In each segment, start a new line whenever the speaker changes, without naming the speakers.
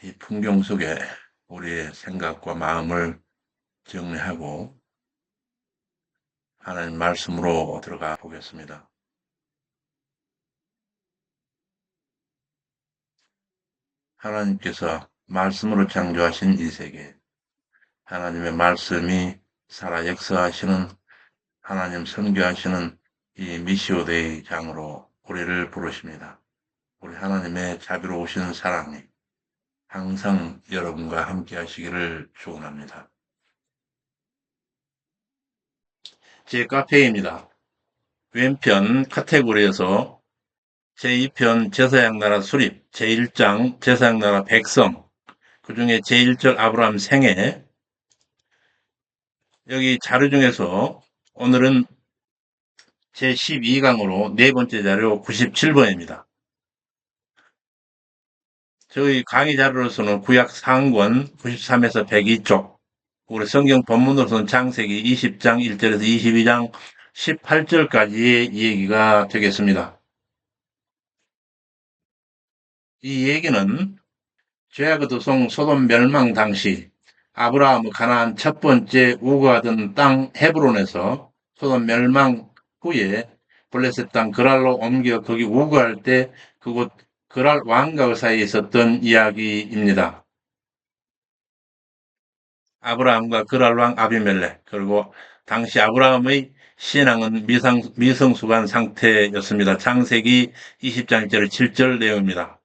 이 풍경 속에 우리의 생각과 마음을 정리하고 하나님 말씀으로 들어가 보겠습니다. 하나님께서 말씀으로 창조하신 이 세계, 하나님의 말씀이 살아 역사하시는 하나님 선교하시는 이 미시오데이 장으로 우리를 부르십니다. 우리 하나님의 자비로우신 사랑이 항상 여러분과 함께 하시기를 축원합니다. 제 카페입니다. 왼편 카테고리에서 제2편 제사장 나라 수립, 제1장 제사장 나라 백성, 그 중에 제1절 아브라함 생애, 여기 자료 중에서 오늘은 제12강으로 네 번째 자료 97번입니다. 저희 강의 자료로서는 구약 상권 93에서 102쪽, 우리 성경 본문으로서는 창세기 20장 1절에서 22장 18절까지의 얘기가 되겠습니다. 이 얘기는 죄악 도성 소돔 멸망 당시 아브라함의 가나안 첫 번째 우거하던 땅 헤브론에서 소돔 멸망 후에 블레셋 땅 그랄로 옮겨 거기 우거할 때 그곳 그랄 왕가의 사이에 있었던 이야기입니다. 아브라함과 그랄 왕 아비멜렉, 그리고 당시 아브라함의 신앙은 미성숙한 상태였습니다. 창세기 20장 1절 7절 내용입니다.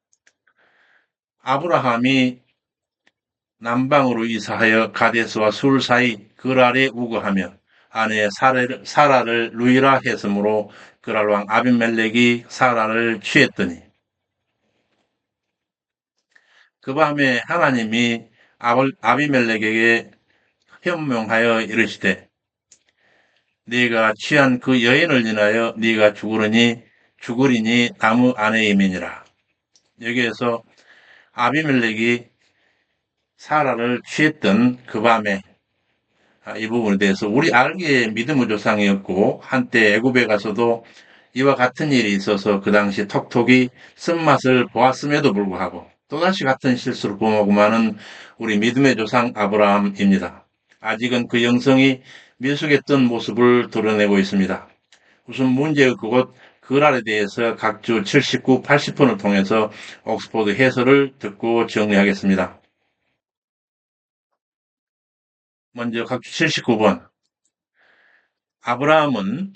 아브라함이 남방으로 이사하여 가데스와 술 사이 그랄에 우거하며 아내 사라를 루이라 했으므로 그랄 왕 아비멜렉이 사라를 취했더니, 그 밤에 하나님이 아비멜렉에게 현명하여 이르시되 네가 취한 그 여인을 인하여 네가 죽으리니 나무 아내임이니라. 여기에서 아비멜렉이 사라를 취했던 그 밤에, 이 부분에 대해서 우리 알기의 믿음의 조상이었고 한때 애굽에 가서도 이와 같은 일이 있어서 그 당시 톡톡이 쓴맛을 보았음에도 불구하고 또다시 같은 실수를 범하고 마는 우리 믿음의 조상 아브라함입니다. 아직은 그 영성이 미숙했던 모습을 드러내고 있습니다. 우선 문제의 그곳 그랄에 대해서 각주 79, 80번을 통해서 옥스포드 해설을 듣고 정리하겠습니다. 먼저 각주 79번. 아브라함은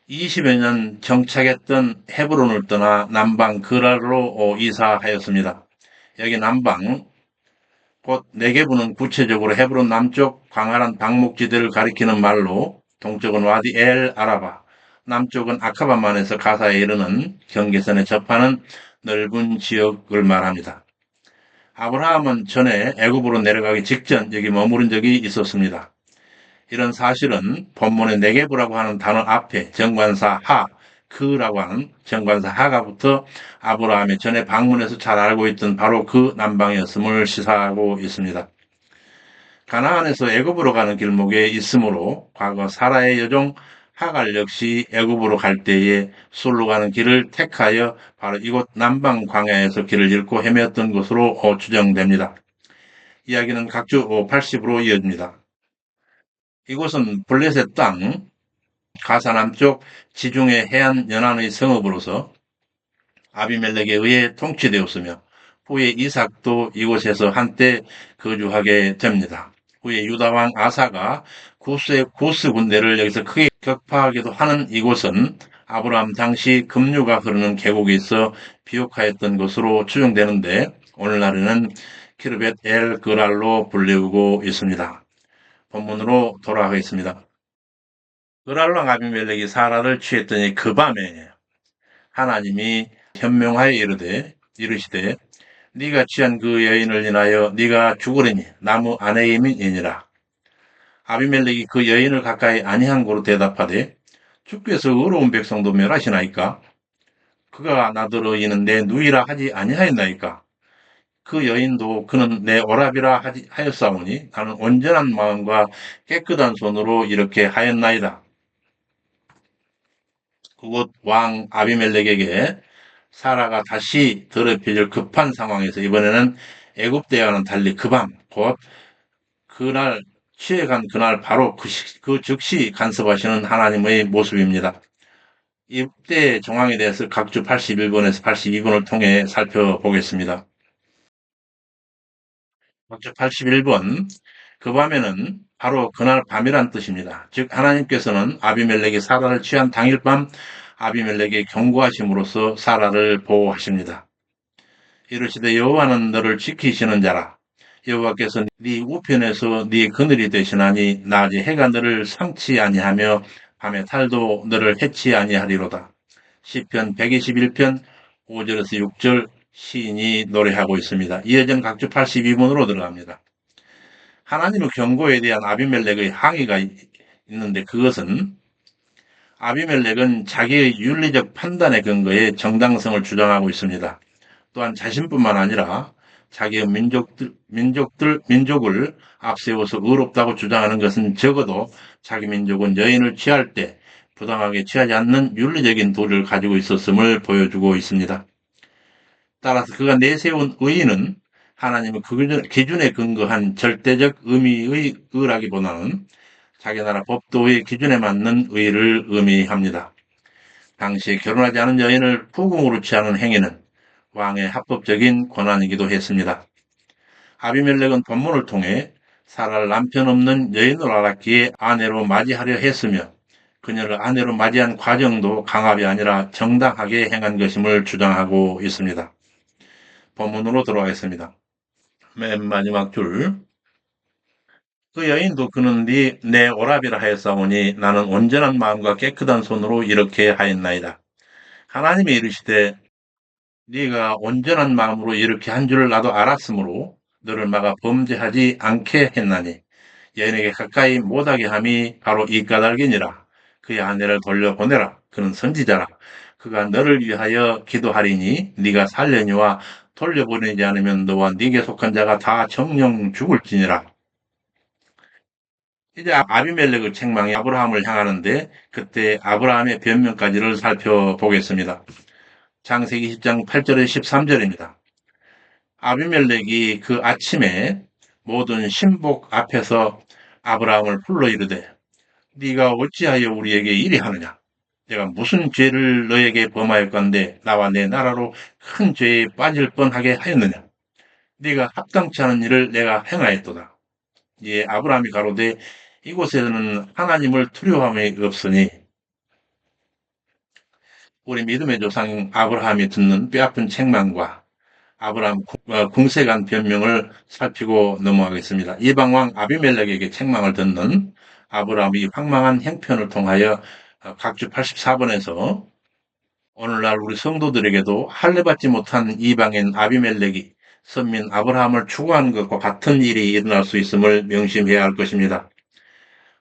20여 년 정착했던 헤브론을 떠나 남방 그랄로 이사하였습니다. 여기 남방, 곧 네게부는 구체적으로 헤브론 남쪽 광활한 방목지대를 가리키는 말로 동쪽은 와디 엘 아라바, 남쪽은 아카바만에서 가사에 이르는 경계선에 접하는 넓은 지역을 말합니다. 아브라함은 전에 애굽으로 내려가기 직전 여기 머무른 적이 있었습니다. 이런 사실은 본문의 네게부라고 하는 단어 앞에 정관사 하, 그라고 하는 정관사 하가 붙어 아브라함이 전에 방문해서 잘 알고 있던 바로 그 남방이었음을 시사하고 있습니다. 가나안에서 애굽으로 가는 길목에 있으므로 과거 사라의 여종 하갈 역시 애굽으로 갈 때에 술로 가는 길을 택하여 바로 이곳 남방 광야에서 길을 잃고 헤매었던 것으로 추정됩니다. 이야기는 각주 80으로 이어집니다. 이곳은 블레셋 땅 가사 남쪽 지중해 해안 연안의 성읍으로서 아비멜렉에 의해 통치되었으며 후에 이삭도 이곳에서 한때 거주하게 됩니다. 후에 유다왕 아사가 구스 군대를 여기서 크게 격파하기도 하는 이곳은 아브라함 당시 급류가 흐르는 계곡에 있어 비옥하였던 것으로 추정되는데 오늘날에는 키르벳 엘 그랄로 불리우고 있습니다. 본문으로 돌아가겠습니다. 그랄랑 아비멜렉이 사라를 취했더니 그 밤에 하나님이 현명하여 이르시되 네가 취한 그 여인을 인하여 네가 죽으리니 나무 아내임이니라. 아비멜렉이 그 여인을 가까이 아니한 고로 대답하되 주께서 의로운 백성도 멸하시나이까? 그가 나더러 이는 내 누이라 하지 아니하였나이까? 그 여인도 그는 내 오라비라 하였사오니 나는 온전한 마음과 깨끗한 손으로 이렇게 하였나이다. 그곳 왕 아비멜렉에게 사라가 다시 더럽혀질 급한 상황에서 이번에는 애굽 때와는 달리 그 밤, 곧 그날 취해간 그날 바로 그 즉시 간섭하시는 하나님의 모습입니다. 이때 정황에 대해서 각주 81번에서 82번을 통해 살펴보겠습니다. 각주 81번, 그 밤에는 바로 그날 밤이란 뜻입니다. 즉 하나님께서는 아비멜렉이 사라를 취한 당일 밤 아비멜렉에게 경고하심으로써 사라를 보호하십니다. 이르시되 여호와는 너를 지키시는 자라. 여호와께서 네 우편에서 네 그늘이 되시나니 낮에 해가 너를 상치 아니하며 밤에 달도 너를 해치 아니하리로다. 시편 121편 5절에서 6절 시인이 노래하고 있습니다. 이어진 각주 82번으로 들어갑니다. 하나님의 경고에 대한 아비멜렉의 항의가 있는데 그것은 아비멜렉은 자기의 윤리적 판단에 근거해 정당성을 주장하고 있습니다. 또한 자신뿐만 아니라 자기의 민족을 앞세워서 의롭다고 주장하는 것은 적어도 자기 민족은 여인을 취할 때 부당하게 취하지 않는 윤리적인 도리를 가지고 있었음을 보여주고 있습니다. 따라서 그가 내세운 의의는 하나님의 그 기준에 근거한 절대적 의미의 의라기보다는 자기 나라 법도의 기준에 맞는 의의를 의미합니다. 당시 결혼하지 않은 여인을 후궁으로 취하는 행위는 왕의 합법적인 권한이기도 했습니다. 아비멜렉은 본문을 통해 사라를 남편 없는 여인으로 알았기에 아내로 맞이하려 했으며 그녀를 아내로 맞이한 과정도 강압이 아니라 정당하게 행한 것임을 주장하고 있습니다. 본문으로 돌아가겠습니다. 맨 마지막 줄. 그 여인도 그는 내 오라비라 하였사오니 나는 온전한 마음과 깨끗한 손으로 이렇게 하였나이다. 하나님이 이르시되 네가 온전한 마음으로 이렇게 한 줄을 나도 알았으므로 너를 막아 범죄하지 않게 했나니 여인에게 가까이 못하게 함이 바로 이 까닭이니라. 그의 아내를 돌려보내라. 그는 선지자라. 그가 너를 위하여 기도하리니 네가 살려니와 돌려보내지 않으면 너와 네게 속한 자가 다 정령 죽을지니라. 이제 아비멜렉의 책망이 아브라함을 향하는데 그때 아브라함의 변명까지를 살펴보겠습니다. 창세기 10장 8절에 13절입니다. 아비멜렉이 그 아침에 모든 신복 앞에서 아브라함을 불러 이르되 네가 어찌하여 우리에게 이리 하느냐? 내가 무슨 죄를 너에게 범하였건대 나와 내 나라로 큰 죄에 빠질 뻔하게 하였느냐? 네가 합당치 않은 일을 내가 행하였도다. 예, 아브라함이 가로되 이곳에는 하나님을 두려워함이 없으니 우리 믿음의 조상 아브라함이 듣는 뼈아픈 책망과 아브라함 궁색한 변명을 살피고 넘어가겠습니다. 이방왕 아비멜렉에게 책망을 듣는 아브라함이 황망한 형편을 통하여 각주 84번에서 오늘날 우리 성도들에게도 할례받지 못한 이방인 아비멜렉이 선민 아브라함을 추구하는 것과 같은 일이 일어날 수 있음을 명심해야 할 것입니다.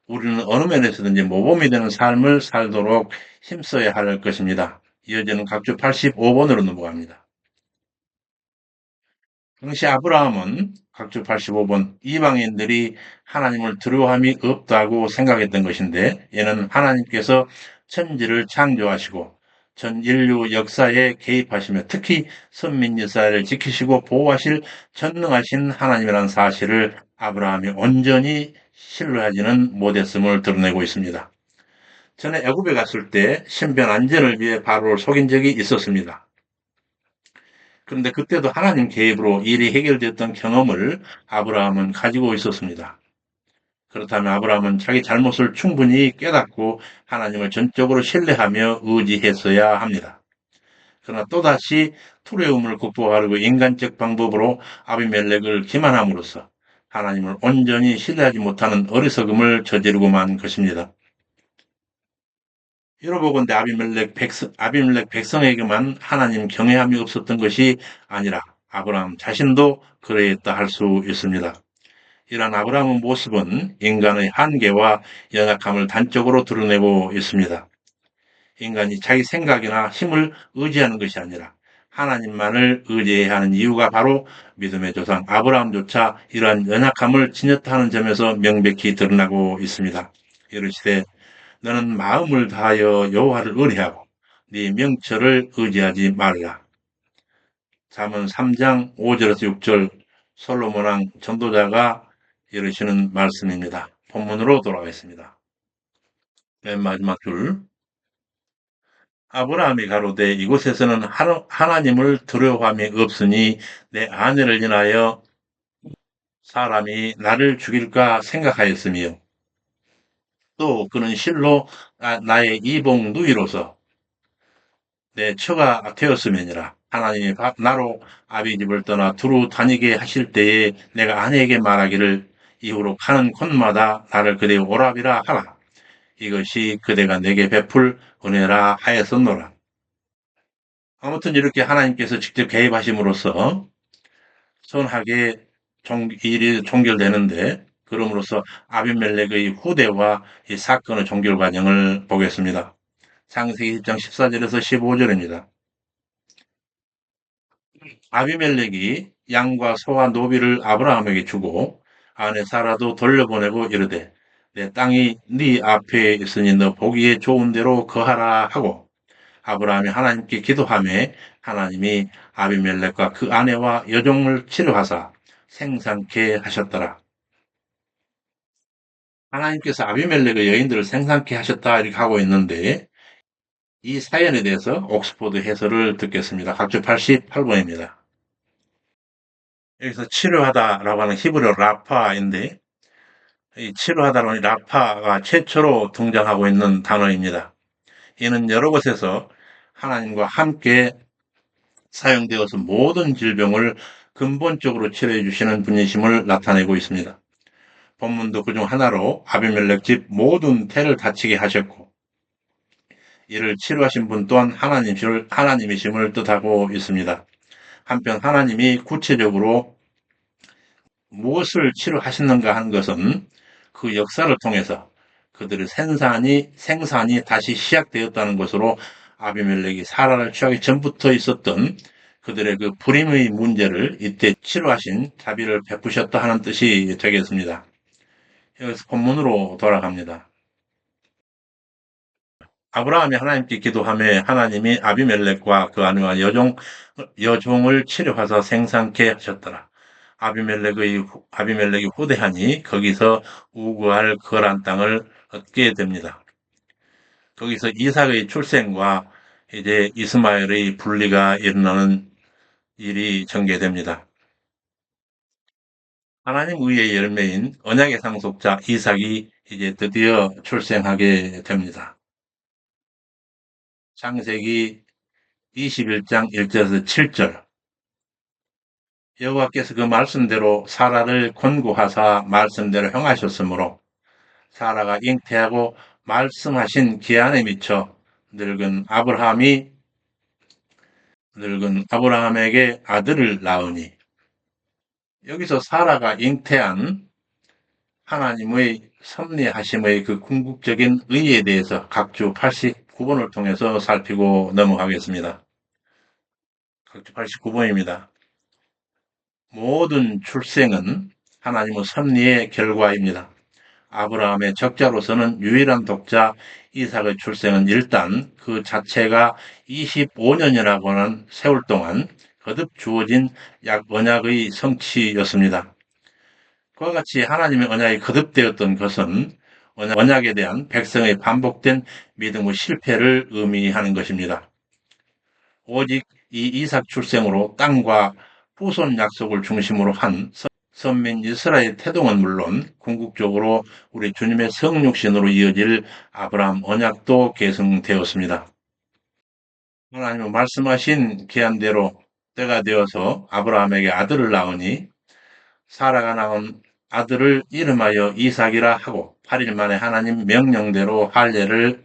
우리는 어느 면에서든지 모범이 되는 삶을 살도록 힘써야 할 것입니다. 이어지는 각주 85번으로 넘어갑니다. 당시 아브라함은 각주 85번 이방인들이 하나님을 두려워함이 없다고 생각했던 것인데 이는 하나님께서 천지를 창조하시고 전 인류 역사에 개입하시며 특히 선민 이스라엘을 지키시고 보호하실 전능하신 하나님이라는 사실을 아브라함이 온전히 신뢰하지는 못했음을 드러내고 있습니다. 전에 애굽에 갔을 때 신변 안전을 위해 바로를 속인 적이 있었습니다. 그런데 그때도 하나님 개입으로 일이 해결됐던 경험을 아브라함은 가지고 있었습니다. 그렇다면 아브라함은 자기 잘못을 충분히 깨닫고 하나님을 전적으로 신뢰하며 의지했어야 합니다. 그러나 또다시 두려움을 극복하려고 인간적 방법으로 아비멜렉을 기만함으로써 하나님을 온전히 신뢰하지 못하는 어리석음을 저지르고 만 것입니다. 이러보건대 아비멜렉 백성에게만 하나님 경외함이 없었던 것이 아니라 아브라함 자신도 그러했다 할 수 있습니다. 이러한 아브라함의 모습은 인간의 한계와 연약함을 단적으로 드러내고 있습니다. 인간이 자기 생각이나 힘을 의지하는 것이 아니라 하나님만을 의지해야 하는 이유가 바로 믿음의 조상 아브라함조차 이러한 연약함을 지녔다는 점에서 명백히 드러나고 있습니다. 이르시되 너는 마음을 다하여 여호와를 의뢰하고 네 명철을 의지하지 말라. 잠언 3장 5절에서 6절 솔로몬 왕 전도자가 이르시는 말씀입니다. 본문으로 돌아가겠습니다. 맨 마지막 줄. 아브라함이 가로되 이곳에서는 하나님을 두려워함이 없으니 내 아내를 인하여 사람이 나를 죽일까 생각하였으며 또 그는 실로 나의 이복 누이로서 내 처가 되었음이니라. 하나님이 나로 아비 집을 떠나 두루 다니게 하실 때에 내가 아내에게 말하기를 이후로 가는 곳마다 나를 그대의 오라비라 하라. 이것이 그대가 내게 베풀 은혜라 하였었노라. 아무튼 이렇게 하나님께서 직접 개입하심으로써 선하게 일이 종결되는데, 그럼으로써 아비멜렉의 후대와 이 사건의 종결 과정을 보겠습니다. 창세기 1장 14절에서 15절입니다. 아비멜렉이 양과 소와 노비를 아브라함에게 주고 아내 사라도 돌려보내고 이르되 내 땅이 네 앞에 있으니 너 보기에 좋은 대로 거하라 하고, 아브라함이 하나님께 기도하매 하나님이 아비멜렉과 그 아내와 여종을 치료하사 생산케 하셨더라. 하나님께서 아비멜렉의 여인들을 생산케 하셨다 이렇게 하고 있는데, 이 사연에 대해서 옥스포드 해설을 듣겠습니다. 각주 88번입니다. 여기서 치료하다라고 하는 히브리어 라파인데, 이 치료하다라는 라파가 최초로 등장하고 있는 단어입니다. 이는 여러 곳에서 하나님과 함께 사용되어서 모든 질병을 근본적으로 치료해 주시는 분이심을 나타내고 있습니다. 본문도 그중 하나로 아비멜렉 집 모든 태를 다치게 하셨고, 이를 치료하신 분 또한 하나님이심을 뜻하고 있습니다. 한편 하나님이 구체적으로 무엇을 치료하셨는가 하는 것은 그 역사를 통해서 그들의 생산이 다시 시작되었다는 것으로 아비멜렉이 사라를 취하기 전부터 있었던 그들의 그 불임의 문제를 이때 치료하신 자비를 베푸셨다 하는 뜻이 되겠습니다. 여기서 본문으로 돌아갑니다. 아브라함이 하나님께 기도하며 하나님이 아비멜렉과 그 아내와 여종을 치료하사 생산케 하셨더라. 아비멜렉이 후대하니 거기서 우구할 거란 땅을 얻게 됩니다. 거기서 이삭의 출생과 이제 이스마엘의 분리가 일어나는 일이 전개됩니다. 하나님 의의 열매인 언약의 상속자 이삭이 이제 드디어 출생하게 됩니다. 창세기 21장 1절에서 7절. 여호와께서 그 말씀대로 사라를 권고하사 말씀대로 행하셨으므로 사라가 잉태하고 말씀하신 기한에 미쳐 늙은 아브라함에게 아들을 낳으니, 여기서 사라가 잉태한 하나님의 섭리하심의 그 궁극적인 의의에 대해서 각주 89번을 통해서 살피고 넘어가겠습니다. 각주 89번입니다. 모든 출생은 하나님의 섭리의 결과입니다. 아브라함의 적자로서는 유일한 독자 이삭의 출생은 일단 그 자체가 25년이라고 하는 세월 동안 거듭 주어진 언약의 성취였습니다. 그와 같이 하나님의 언약이 거듭되었던 것은 언약에 대한 백성의 반복된 믿음의 실패를 의미하는 것입니다. 오직 이 이삭 출생으로 땅과 후손 약속을 중심으로 한 선민 이스라엘 태동은 물론 궁극적으로 우리 주님의 성육신으로 이어질 아브라함 언약도 계승되었습니다. 하나님은 말씀하신 기한대로 때가 되어서 아브라함에게 아들을 낳으니 사라가 낳은 아들을 이름하여 이삭이라 하고 8일 만에 하나님 명령대로 할례를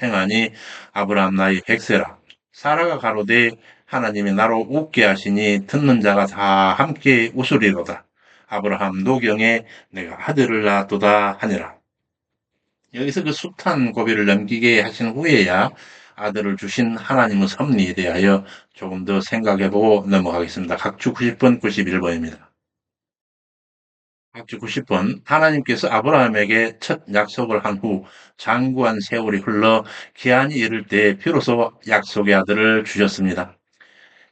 행하니 아브라함 나이 100세라. 사라가 가로되 하나님이 나로 웃게 하시니 듣는 자가 다 함께 웃으리로다. 아브라함 노경에 내가 아들을 낳았도다 하니라. 여기서 그 숱한 고비를 넘기게 하신 후에야 아들을 주신 하나님의 섭리에 대하여 조금 더 생각해보고 넘어가겠습니다. 각주 90번, 91번입니다. 각주 90번. 하나님께서 아브라함에게 첫 약속을 한 후 장구한 세월이 흘러 기한이 이를 때 비로소 약속의 아들을 주셨습니다.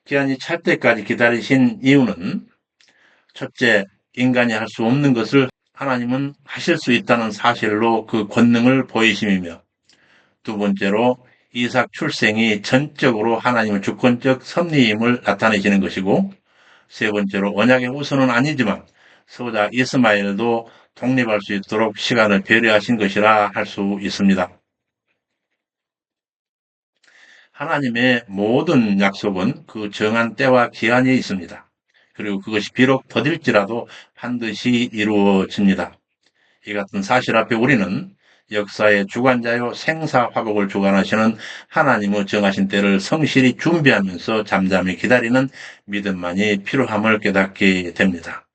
기한이 찰 때까지 기다리신 이유는 첫째, 인간이 할 수 없는 것을 하나님은 하실 수 있다는 사실로 그 권능을 보이심이며, 두 번째로 이삭 출생이 전적으로 하나님의 주권적 섭리임을 나타내시는 것이고, 세 번째로 언약의 우선은 아니지만 서자 이스마엘도 독립할 수 있도록 시간을 배려하신 것이라 할 수 있습니다. 하나님의 모든 약속은 그 정한 때와 기한이 있습니다. 그리고 그것이 비록 더딜지라도 반드시 이루어집니다. 이 같은 사실 앞에 우리는 역사의 주관자요 생사화복을 주관하시는 하나님의 정하신 때를 성실히 준비하면서 잠잠히 기다리는 믿음만이 필요함을 깨닫게 됩니다.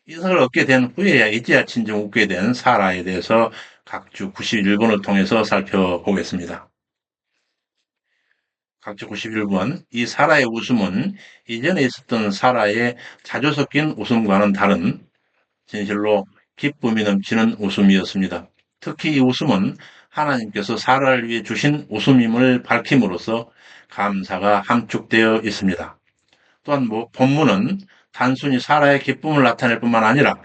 이삭을 얻게 된 후에야 이제야 친정 웃게 된 사라에 대해서 각주 91번을 통해서 살펴보겠습니다. 각주 91번, 이 사라의 웃음은 이전에 있었던 사라의 자주 섞인 웃음과는 다른 진실로 기쁨이 넘치는 웃음이었습니다. 특히 이 웃음은 하나님께서 사라를 위해 주신 웃음임을 밝힘으로써 감사가 함축되어 있습니다. 또한 본문은 단순히 사라의 기쁨을 나타낼 뿐만 아니라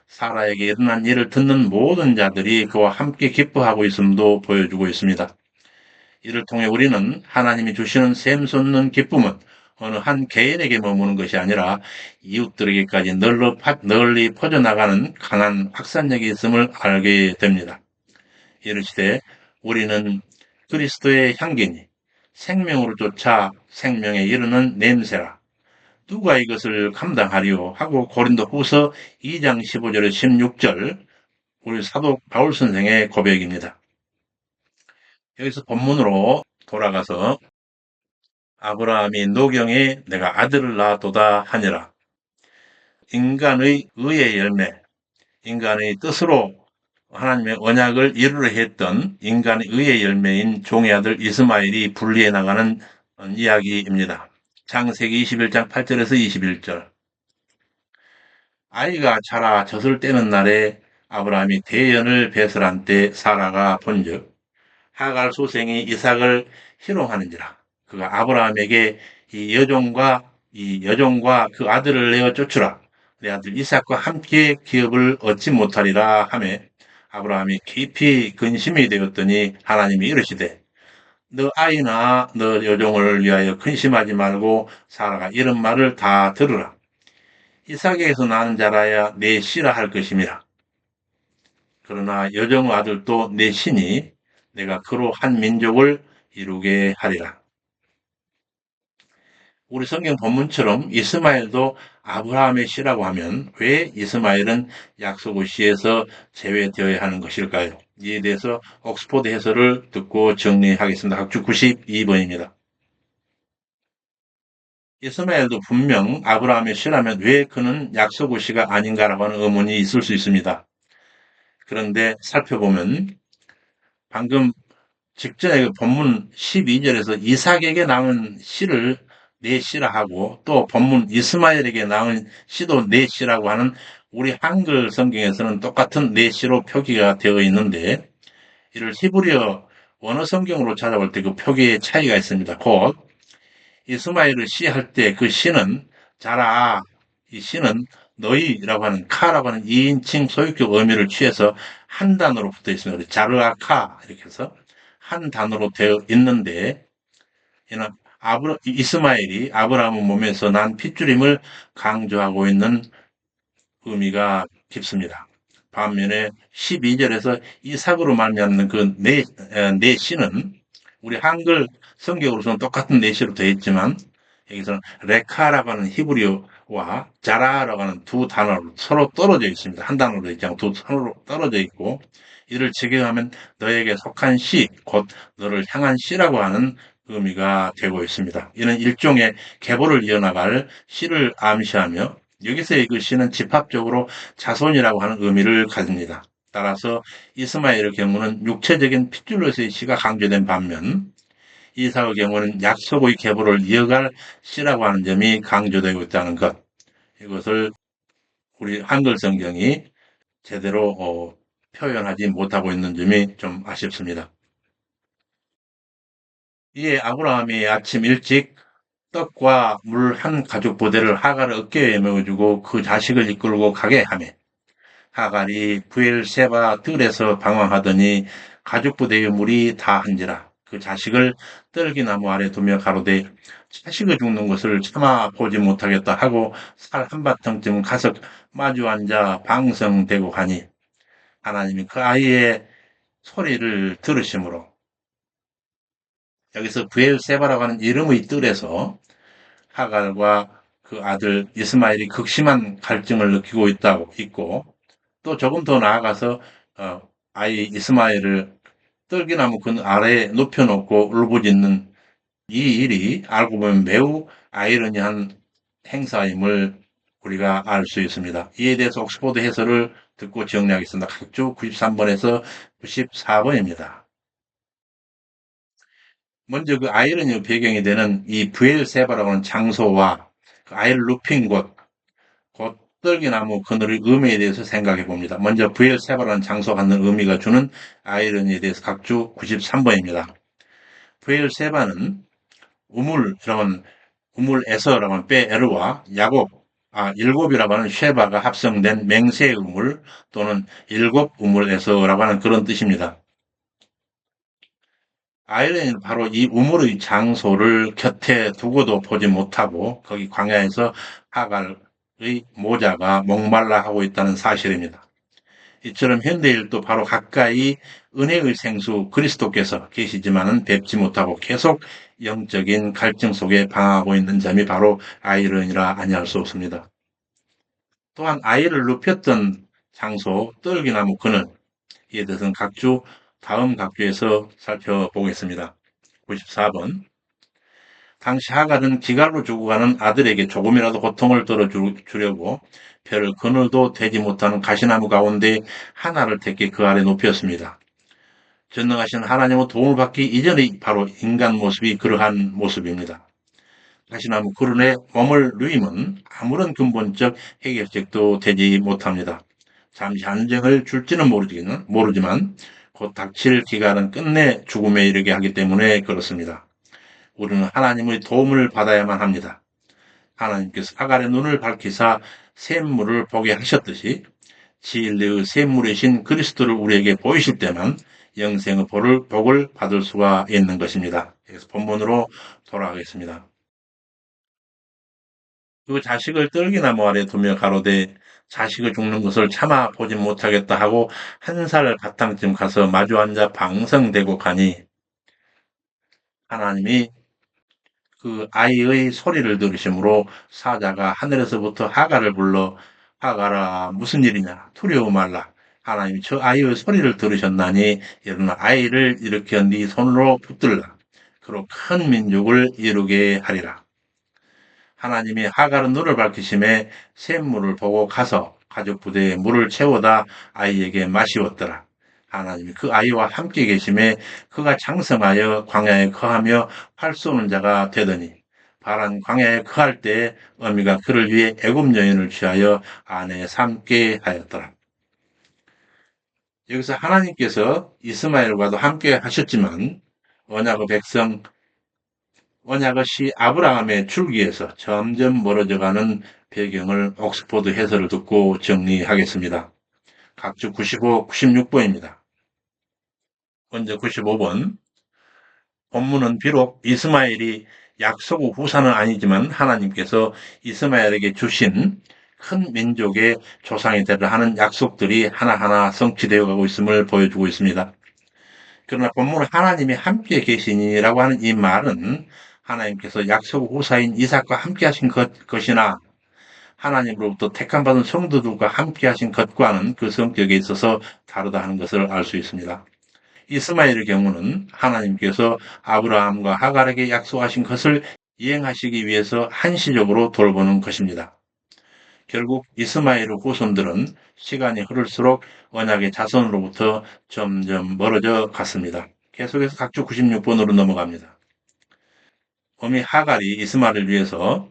사라에게 일어난 일을 듣는 모든 자들이 그와 함께 기뻐하고 있음도 보여주고 있습니다. 이를 통해 우리는 하나님이 주시는 샘솟는 기쁨은 어느 한 개인에게 머무는 것이 아니라 이웃들에게까지 널리 퍼져나가는 강한 확산력이 있음을 알게 됩니다. 이르시되 우리는 그리스도의 향기니 생명으로 쫓아 생명에 이르는 냄새라. 누가 이것을 감당하리요? 하고 고린도 후서 2장 15절에 16절 우리 사도 바울 선생의 고백입니다. 여기서 본문으로 돌아가서 아브라함이 노경에 내가 아들을 낳았도다 하니라. 인간의 의의 열매, 인간의 뜻으로 하나님의 언약을 이루려 했던 인간의 의의 열매인 종의 아들 이스마엘이 분리해 나가는 이야기입니다. 창세기 21장 8절에서 21절. 아이가 자라 젖을 떼는 날에 아브라함이 대연을 배설한 때 사라가 본즉 하갈 소생이 이삭을 희롱하는지라. 그가 아브라함에게 이 여종과 그 아들을 내어 쫓으라. 내 아들 이삭과 함께 기업을 얻지 못하리라 하며 아브라함이 깊이 근심이 되었더니 하나님이 이르시되 너 아이나 너 여종을 위하여 근심하지 말고 사라가 이런 말을 다 들으라. 이삭에게서 나는 자라야 내 씨라 할 것임이라. 그러나 여종의 아들도 내 신이 내가 그로 한 민족을 이루게 하리라. 우리 성경 본문처럼 이스마엘도 아브라함의 씨라고 하면 왜 이스마엘은 약속의 씨에서 제외되어야 하는 것일까요? 이에 대해서 옥스포드 해설을 듣고 정리하겠습니다. 각주 92번입니다. 이스마엘도 분명 아브라함의 씨라면 왜 그는 약속의 씨가 아닌가라고 하는 의문이 있을 수 있습니다. 그런데 살펴보면 방금 직전에 그 본문 12절에서 이삭에게 낳은 씨를 내 씨라 하고 또 본문 이스마엘에게 낳은 씨도 내 씨라고 하는 우리 한글 성경에서는 똑같은 내 씨로 표기가 되어 있는데 이를 히브리어 원어 성경으로 찾아볼 때 그 표기의 차이가 있습니다. 곧 이스마엘을 씨할 때 그 씨는 자라 이 씨는 너희라고 하는 카라고 하는 2인칭 소유격 의미를 취해서 한 단어로 붙어 있습니다. 자르아카 이렇게 해서 한 단어로 되어 있는데 이는 이스마엘이 아브라함의 몸에서 난 핏줄임을 강조하고 있는 의미가 깊습니다. 반면에 12절에서 이삭으로 말미암는 그 네 씨는 우리 한글 성경으로서는 똑같은 내시로 되어 있지만 여기서는 레카라고 하는 히브리어와 자라라고 하는 두 단어로 서로 떨어져 있습니다. 한 단어로 되어 있지 않고 두 단어로 떨어져 있고 이를 직역하면 너에게 속한 씨, 곧 너를 향한 씨라고 하는 의미가 되고 있습니다. 이는 일종의 계보를 이어나갈 씨를 암시하며 여기서의 그 씨는 집합적으로 자손이라고 하는 의미를 가집니다. 따라서 이스마엘의 경우는 육체적인 핏줄로서의 씨가 강조된 반면 이삭의 경우는 약속의 계보를 이어갈 씨라고 하는 점이 강조되고 있다는 것. 이것을 우리 한글 성경이 제대로 표현하지 못하고 있는 점이 좀 아쉽습니다. 이에 아브라함이 아침 일찍 떡과 물 한 가죽 보대를 하갈 어깨에 메어주고 그 자식을 이끌고 가게 하며 하갈이 브엘세바 들에서 방황하더니 가죽 부대의 물이 다한지라 그 자식을 떨기나무 아래 두며 가로되 자식이 죽는 것을 참아 보지 못하겠다 하고 살 한바탕쯤 가서 마주 앉아 방성되고 하니 하나님이 그 아이의 소리를 들으심으로 여기서 브엘세바라고 하는 이름의 뜰에서 하갈과 그 아들 이스마엘이 극심한 갈증을 느끼고 있고 또 조금 더 나아가서 어, 아이 이스마엘을 떨기나무 그 아래에 눕혀놓고 울부짖는 이 일이 알고 보면 매우 아이러니한 행사임을 우리가 알 수 있습니다. 이에 대해서 옥스포드 해설을 듣고 정리하겠습니다. 각주 93번에서 94번입니다. 먼저 그 아이러니의 배경이 되는 이 브엘세바라고 하는 장소와 그 아이를 눕힌 곳, 곧 떨기나무 그늘의 의미에 대해서 생각해 봅니다. 먼저 브엘세바라는 장소가 갖는 의미가 주는 아이러니에 대해서 각주 93번입니다. 브엘세바는 우물에서라고 하는 베에르와 야곱, 일곱이라고 하는 쉐바가 합성된 맹세의 우물 또는 일곱 우물에서라고 하는 그런 뜻입니다. 아이러니는 바로 이 우물의 장소를 곁에 두고도 보지 못하고 거기 광야에서 하갈의 모자가 목말라 하고 있다는 사실입니다. 이처럼 현대일도 바로 가까이 은혜의 생수 그리스도께서 계시지만은 뵙지 못하고 계속 영적인 갈증 속에 방황하고 있는 점이 바로 아이러니라 아니할 수 없습니다. 또한 아이를 눕혔던 장소 떨기나무 그늘 이에 대해서는 다음 각주에서 살펴보겠습니다. 94번. 당시 하갈은 기갈로 죽어가는 아들에게 조금이라도 고통을 덜어주려고 별을 그늘도 되지 못하는 가시나무 가운데 하나를 택해 그 아래 높였습니다. 전능하신 하나님의 도움을 받기 이전의 바로 인간 모습이 그러한 모습입니다. 가시나무 그늘에 몸을 누임은 아무런 근본적 해결책도 되지 못합니다. 잠시 안정을 줄지는 모르지만 곧 닥칠 기간은 끝내 죽음에 이르게 하기 때문에 그렇습니다. 우리는 하나님의 도움을 받아야만 합니다. 하나님께서 하갈의 눈을 밝히사 샘물을 보게 하셨듯이 진리의 샘물이신 그리스도를 우리에게 보이실 때만 영생의 복을 받을 수가 있는 것입니다. 그래서 본문으로 돌아가겠습니다. 그 자식을 떨기나무 아래 두며 가로되 자식을 죽는 것을 참아 보지 못하겠다 하고 한 살 바탕쯤 가서 마주 앉아 방성되고 가니 하나님이 그 아이의 소리를 들으심으로 사자가 하늘에서부터 하갈을 불러 하갈아 무슨 일이냐 두려워 말라 하나님이 저 아이의 소리를 들으셨나니 일어나 아이를 일으켜 네 손으로 붙들라 그로 큰 민족을 이루게 하리라. 하나님이 하갈은 눈을 밝히심에 샘물을 보고 가서 가족 부대에 물을 채워다 아이에게 마시웠더라. 하나님이 그 아이와 함께 계심에 그가 장성하여 광야에 거하며 활 쏘는 자가 되더니 바란 광야에 거할 때에 어미가 그를 위해 애굽 여인을 취하여 아내 삼게 하였더라. 여기서 하나님께서 이스마엘과도 함께 하셨지만 언약의 백성 언약의 아브라함의 줄기에서 점점 멀어져가는 배경을 옥스포드 해설을 듣고 정리하겠습니다. 각주 95, 96번입니다. 먼저 95번. 본문은 비록 이스마엘이 약속의 후사는 아니지만 하나님께서 이스마엘에게 주신 큰 민족의 조상이 되려 하는 약속들이 하나하나 성취되어 가고 있음을 보여주고 있습니다. 그러나 본문은 하나님이 함께 계시니라고 하는 이 말은 하나님께서 약속 후사인 이삭과 함께 하신 것이나 하나님으로부터 택함받은 성도들과 함께 하신 것과는 그 성격에 있어서 다르다 하는 것을 알 수 있습니다. 이스마엘의 경우는 하나님께서 아브라함과 하갈에게 약속하신 것을 이행하시기 위해서 한시적으로 돌보는 것입니다. 결국 이스마엘의 후손들은 시간이 흐를수록 언약의 자손으로부터 점점 멀어져 갔습니다. 계속해서 각주 96번으로 넘어갑니다. 어미 하갈이 이스마엘을 위해서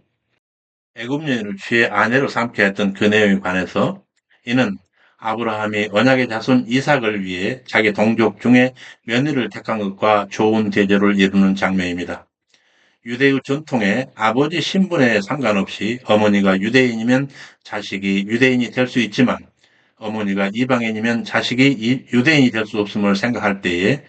애굽 여인을 취해 아내로 삼게 했던 그 내용에 관해서 이는 아브라함이 언약의 자손 이삭을 위해 자기 동족 중에 며느리를 택한 것과 좋은 제조를 이루는 장면입니다. 유대의 전통에 아버지 신분에 상관없이 어머니가 유대인이면 자식이 유대인이 될 수 있지만 어머니가 이방인이면 자식이 유대인이 될 수 없음을 생각할 때에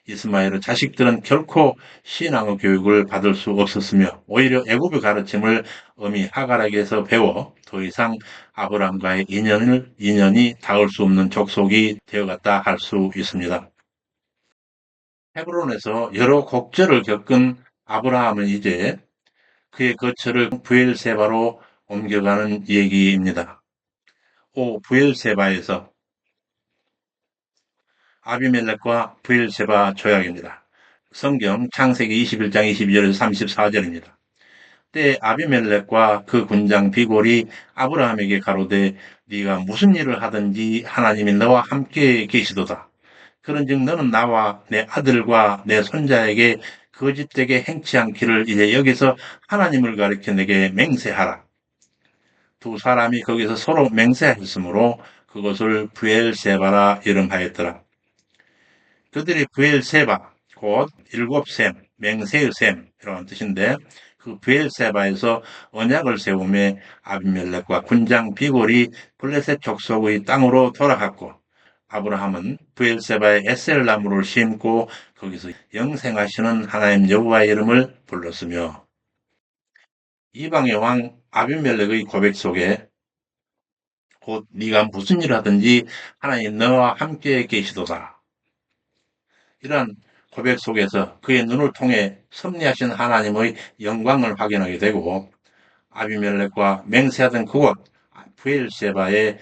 이스마엘의 자식들은 결코 신앙의 교육을 받을 수 없었으며 오히려 애굽의 가르침을 어미 하갈에게서 배워 더 이상 아브라함과의 인연이 닿을 수 없는 족속이 되어갔다 할 수 있습니다. 헤브론에서 여러 곡절을 겪은 아브라함은 이제 그의 거처를 브엘세바로 옮겨가는 얘기입니다. 브엘세바에서 아비멜렉과 브엘세바 조약입니다. 성경 창세기 21장 22절에서 34절입니다. 때 아비멜렉과 그 군장 비골이 아브라함에게 가로되 네가 무슨 일을 하든지 하나님이 너와 함께 계시도다. 그런즉 너는 나와 내 아들과 내 손자에게 거짓되게 행치 않기를 이제 여기서 하나님을 가리켜 내게 맹세하라. 두 사람이 거기서 서로 맹세하였으므로 그것을 브엘세바라 이름하였더라. 그들이 브엘세바, 곧 일곱 셈, 맹세의 셈이라는 뜻인데 그 브엘세바에서 언약을 세우며 아비멜렉과 군장 비골이 블레셋 족속의 땅으로 돌아갔고 아브라함은 브엘세바에 에셀나무를 심고 거기서 영생하시는 하나님 여호와의 이름을 불렀으며 이방의 왕 아비멜렉의 고백 속에 곧 네가 무슨 일을 하든지 하나님 너와 함께 계시도다. 이러한 고백 속에서 그의 눈을 통해 섭리하신 하나님의 영광을 확인하게 되고 아비멜렉과 맹세하던 그곳 브엘세바에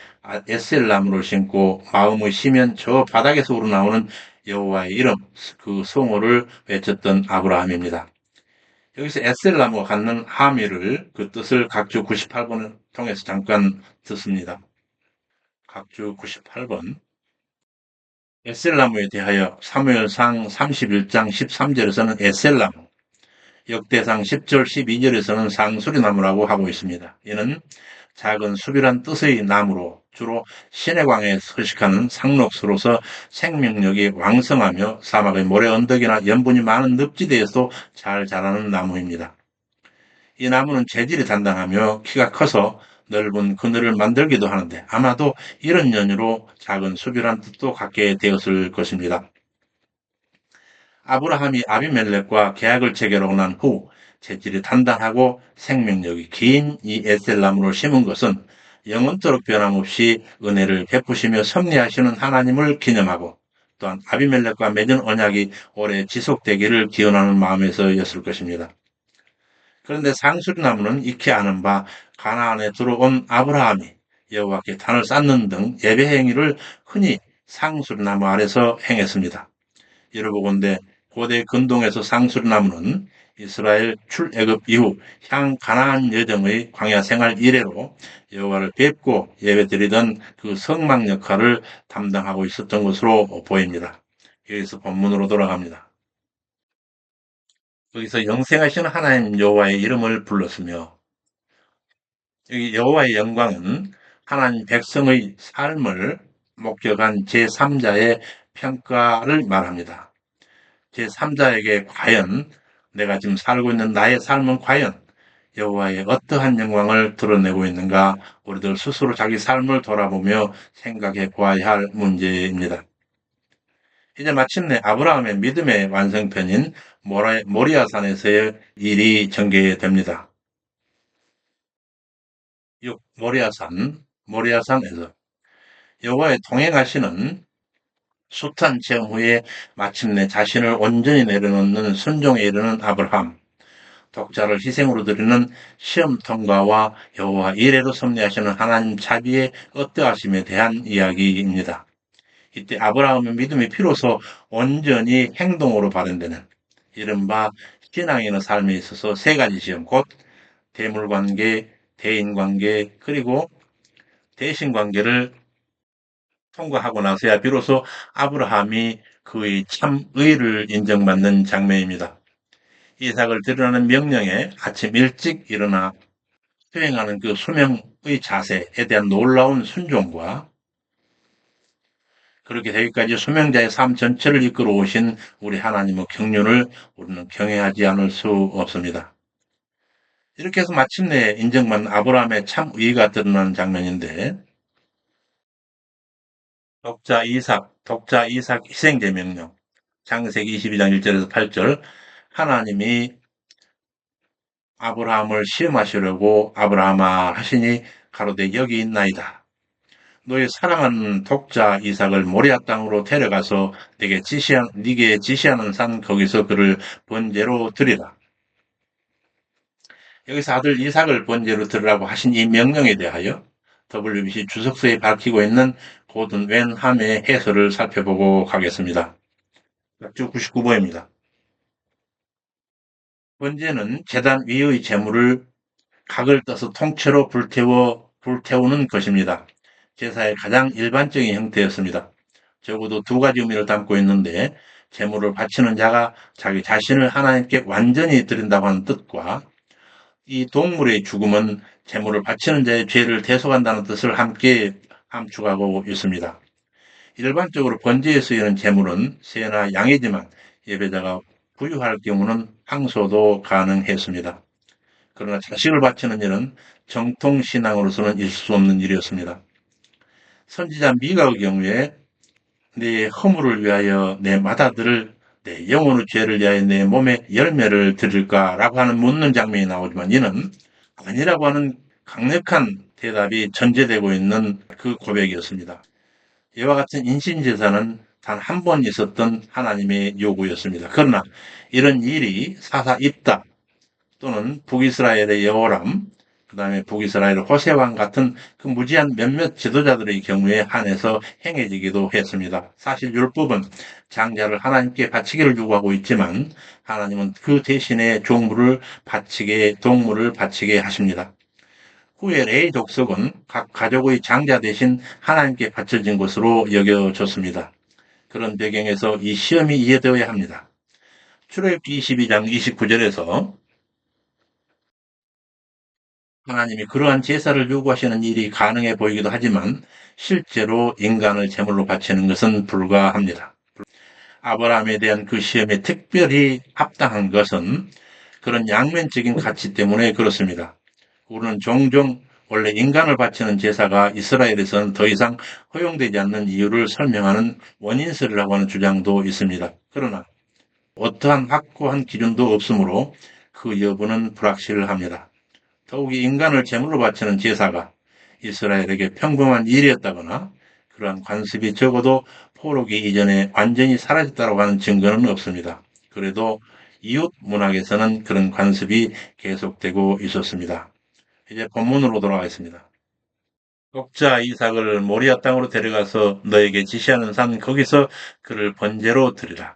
에셀나무를 심고 마음의 심연 저 바닥에서 우러나오는 여호와의 이름 그 성호를 외쳤던 아브라함입니다. 여기서 에셀나무가 갖는 함의를 그 뜻을 각주 98번을 통해서 잠깐 듣습니다. 각주 98번 에셀나무에 대하여 사무엘상 31장 13절에서는 에셀나무, 역대상 10절 12절에서는 상수리나무라고 하고 있습니다. 이는 작은 수비란 뜻의 나무로 주로 시내광에 서식하는 상록수로서 생명력이 왕성하며 사막의 모래 언덕이나 염분이 많은 늪지대에서도 잘 자라는 나무입니다. 이 나무는 재질이 단단하며 키가 커서 넓은 그늘을 만들기도 하는데 아마도 이런 연유로 작은 수비란 뜻도 갖게 되었을 것입니다. 아브라함이 아비멜렉과 계약을 체결하고 난 후 재질이 단단하고 생명력이 긴 이 에셀나무를 심은 것은 영원토록 변함없이 은혜를 베푸시며 섭리하시는 하나님을 기념하고 또한 아비멜렉과 맺은 언약이 오래 지속되기를 기원하는 마음에서였을 것입니다. 그런데 상수리나무는 익히 아는 바 가나안에 들어온 아브라함이 여호와께 단을 쌓는 등 예배 행위를 흔히 상수리나무 아래서 행했습니다. 이러보건대 고대 근동에서 상수리나무는 이스라엘 출애굽 이후 향 가나안 여정의 광야 생활 이래로 여호와를 뵙고 예배드리던 그 성막 역할을 담당하고 있었던 것으로 보입니다. 여기서 본문으로 돌아갑니다. 여기서 영생하신 하나님 여호와의 이름을 불렀으며 여기 여호와의 영광은 하나님 백성의 삶을 목격한 제3자의 평가를 말합니다. 제3자에게 과연 내가 지금 살고 있는 나의 삶은 과연 여호와의 어떠한 영광을 드러내고 있는가 우리들 스스로 자기 삶을 돌아보며 생각해 보아야 할 문제입니다. 이제 마침내 아브라함의 믿음의 완성편인 모리아산에서의 일이 전개됩니다. 6. 모리아산에서 여호와의 동행하시는 숱한 체험 후에 마침내 자신을 온전히 내려놓는 순종에 이르는 아브라함, 독자를 희생으로 드리는 시험 통과와 여호와 이래로 섭리하시는 하나님 자비의 어떠하심에 대한 이야기입니다. 이때 아브라함의 믿음이 비로소 온전히 행동으로 발현되는 이른바 신앙인의 삶에 있어서 세 가지 시험, 곧 대물관계, 대인관계, 그리고 대신관계를 통과하고 나서야 비로소 아브라함이 그의 참 의를 인정받는 장면입니다. 이삭을 드리라는 명령에 아침 일찍 일어나 수행하는 그 수명의 자세에 대한 놀라운 순종과 그렇게 되기까지 수명자의 삶 전체를 이끌어 오신 우리 하나님의 경륜을 우리는 경외하지 않을 수 없습니다. 이렇게 해서 마침내 인정받는 아브라함의 참 의의가 드러나는 장면인데, 독자 이삭 희생제 명령. 창세기 22장 1절에서 8절. 하나님이 아브라함을 시험하시려고 아브라함아 하시니 가로되 여기 있나이다. 너의 사랑하는 독자 이삭을 모리아 땅으로 데려가서 네게 지시하는 산 거기서 그를 번제로 드리라. 여기서 아들 이삭을 번제로 드리라고 하신 이 명령에 대하여 WBC 주석서에 밝히고 있는 고든 웬함의 해설을 살펴보고 가겠습니다. 쭉 99번입니다. 번제는 제단 위의 제물을 각을 떠서 통째로 불태우는 것입니다. 제사의 가장 일반적인 형태였습니다. 적어도 두 가지 의미를 담고 있는데 제물을 바치는 자가 자기 자신을 하나님께 완전히 드린다고 하는 뜻과 이 동물의 죽음은 제물을 바치는 자의 죄를 대속한다는 뜻을 함께 함축하고 있습니다. 일반적으로 번제에 쓰이는 제물은 새나 양이지만 예배자가 부유할 경우는 항소도 가능했습니다. 그러나 자식을 바치는 일은 정통신앙으로서는 있을 수 없는 일이었습니다. 선지자 미가의 경우에 내 허물을 위하여 내 맏아들을 내 영혼의 죄를 위하여 내 몸에 열매를 드릴까라고 하는 묻는 장면이 나오지만 이는 아니라고 하는 강력한 대답이 전제되고 있는 그 고백이었습니다. 이와 같은 인신제사는 단 한 번 있었던 하나님의 요구였습니다. 그러나 이런 일이 사사 입다 또는 북이스라엘의 여호람, 그 다음에 북이스라엘의 호세왕 같은 그 무지한 몇몇 지도자들의 경우에 한해서 행해지기도 했습니다. 사실 율법은 장자를 하나님께 바치기를 요구하고 있지만 하나님은 그 대신에 동물을 바치게 하십니다. 후에 레이 족속은 각 가족의 장자 대신 하나님께 바쳐진 것으로 여겨졌습니다. 그런 배경에서 이 시험이 이해되어야 합니다. 출애굽기 22장 29절에서 하나님이 그러한 제사를 요구하시는 일이 가능해 보이기도 하지만 실제로 인간을 제물로 바치는 것은 불가합니다. 아브라함에 대한 그 시험에 특별히 합당한 것은 그런 양면적인 가치 때문에 그렇습니다. 우리는 종종 원래 인간을 바치는 제사가 이스라엘에서는 더 이상 허용되지 않는 이유를 설명하는 원인설이라고 하는 주장도 있습니다. 그러나 어떠한 확고한 기준도 없으므로 그 여부는 불확실합니다. 더욱이 인간을 제물로 바치는 제사가 이스라엘에게 평범한 일이었다거나 그러한 관습이 적어도 포로기 이전에 완전히 사라졌다고 하는 증거는 없습니다. 그래도 이웃 문학에서는 그런 관습이 계속되고 있었습니다. 이제 본문으로 돌아가겠습니다. 독자 이삭을 모리아 땅으로 데려가서 너에게 지시하는 산 거기서 그를 번제로 드리라.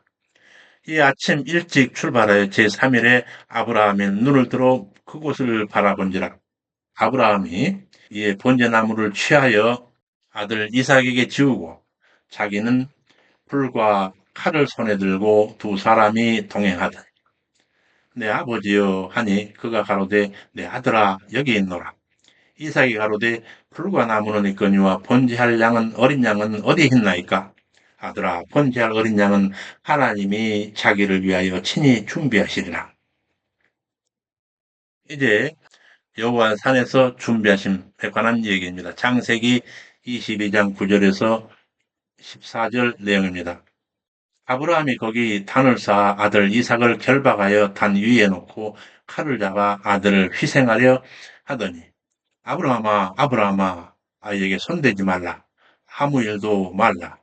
이 아침 일찍 출발하여 제3일에 아브라함이 눈을 들어 그곳을 바라본지라. 아브라함이 이에 번제나무를 취하여 아들 이삭에게 지우고 자기는 풀과 칼을 손에 들고 두 사람이 동행하더니 내 아버지여 하니 그가 가로되 내 아들아 여기 있노라. 이삭이 가로되 풀과 나무는 있거니와 번제할 양은 어린 양은 어디 있나이까? 아들아 번제할 어린 양은 하나님이 자기를 위하여 친히 준비하시리라. 이제 여호와 산에서 준비하심에 관한 얘기입니다. 창세기 22장 9절에서 14절 내용입니다. 아브라함이 거기 단을 쌓아 아들 이삭을 결박하여 단 위에 놓고 칼을 잡아 아들을 희생하려 하더니 아브라함아 아브라함아 아이에게 손대지 말라 아무 일도 말라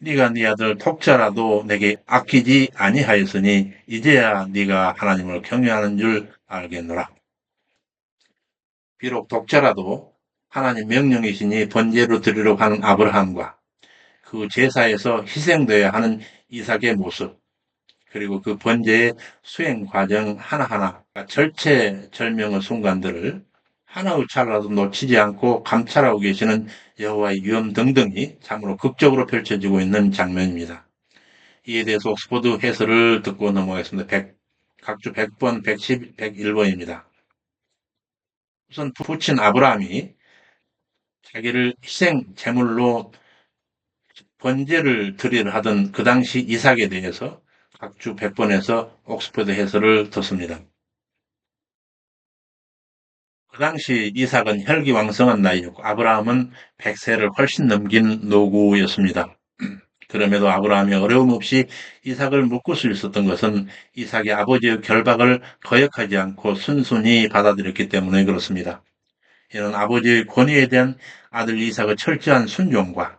네가 네 아들 독자라도 내게 아끼지 아니하였으니 이제야 네가 하나님을 경외하는 줄 알겠노라. 비록 독자라도 하나님 명령이시니 번제로 드리려고 하는 아브라함과 그 제사에서 희생되어야 하는 이삭의 모습, 그리고 그 번제의 수행 과정 하나하나가 절체절명의 순간들을 하나의 찰나도 놓치지 않고 감찰하고 계시는 여호와의 위엄 등등이 참으로 극적으로 펼쳐지고 있는 장면입니다. 이에 대해서 옥스퍼드 해설을 듣고 넘어가겠습니다. 각주 100번, 110, 101번입니다. 우선 부친 아브라함이 자기를 희생 제물로 번제를 드리려 하던 그 당시 이삭에 대해서 각주 100번에서 옥스퍼드 해설을 듣습니다. 그 당시 이삭은 혈기왕성한 나이였고 아브라함은 100세를 훨씬 넘긴 노구였습니다. 그럼에도 아브라함이 어려움 없이 이삭을 묶을 수 있었던 것은 이삭의 아버지의 결박을 거역하지 않고 순순히 받아들였기 때문에 그렇습니다. 이는 아버지의 권위에 대한 아들 이삭의 철저한 순종과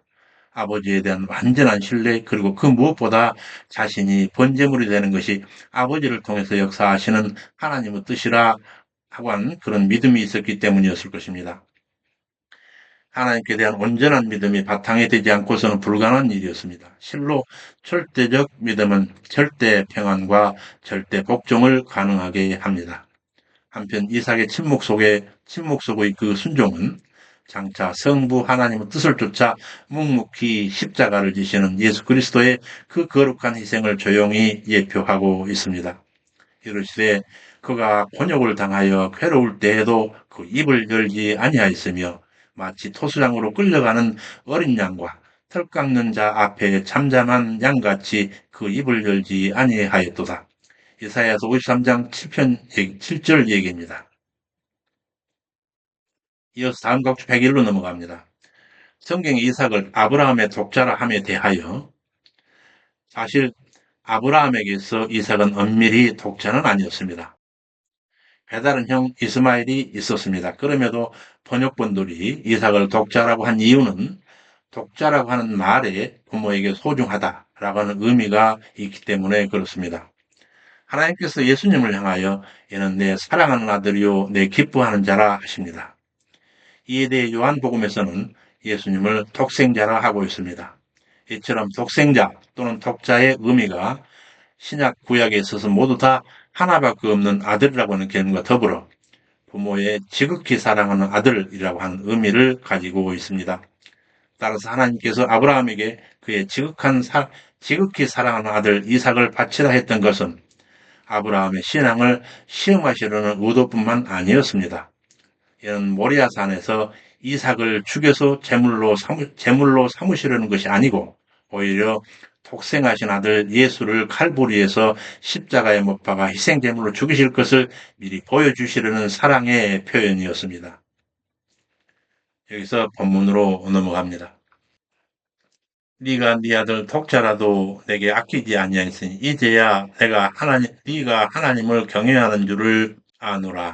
아버지에 대한 완전한 신뢰, 그리고 그 무엇보다 자신이 번제물이 되는 것이 아버지를 통해서 역사하시는 하나님의 뜻이라 하고 한 그런 믿음이 있었기 때문이었을 것입니다. 하나님께 대한 온전한 믿음이 바탕이 되지 않고서는 불가능한 일이었습니다. 실로 절대적 믿음은 절대 평안과 절대 복종을 가능하게 합니다. 한편 이삭의 침묵 속의 그 순종은 장차 성부 하나님의 뜻을 쫓아 묵묵히 십자가를 지시는 예수 그리스도의 그 거룩한 희생을 조용히 예표하고 있습니다. 이르시되 그가 곤욕을 당하여 괴로울 때에도 그 입을 열지 아니하였으며 마치 토수장으로 끌려가는 어린 양과 털 깎는 자 앞에 잠잠한 양같이 그 입을 열지 아니하였도다. 이사야서 53장 7절 얘기입니다. 이어서 다음 각주 101로 넘어갑니다. 성경의 이삭을 아브라함의 독자라 함에 대하여 사실 아브라함에게서 이삭은 엄밀히 독자는 아니었습니다. 배다른 형 이스마엘이 있었습니다. 그럼에도 번역본들이 이삭을 독자라고 한 이유는 독자라고 하는 말에 부모에게 소중하다라고 하는 의미가 있기 때문에 그렇습니다. 하나님께서 예수님을 향하여 이는 내 사랑하는 아들이요 내 기뻐하는 자라 하십니다. 이에 대해 요한복음에서는 예수님을 독생자라 하고 있습니다. 이처럼 독생자 또는 독자의 의미가 신약 구약에 있어서 모두 다 하나밖에 없는 아들이라고 하는 개념과 더불어 부모의 지극히 사랑하는 아들이라고 하는 의미를 가지고 있습니다. 따라서 하나님께서 아브라함에게 그의 지극히 사랑하는 아들 이삭을 바치라 했던 것은 아브라함의 신앙을 시험하시려는 의도뿐만 아니었습니다. 이는 모리아산에서 이삭을 죽여서 제물로 삼으시려는 것이 아니고 오히려 독생하신 아들 예수를 칼보리에서 십자가에 못 박아 희생제물로 죽이실 것을 미리 보여주시려는 사랑의 표현이었습니다. 여기서 본문으로 넘어갑니다. 네가 네 아들 독자라도 내게 아끼지 아니하였으니 이제야 네가 하나님을 경외하는 줄을 아노라.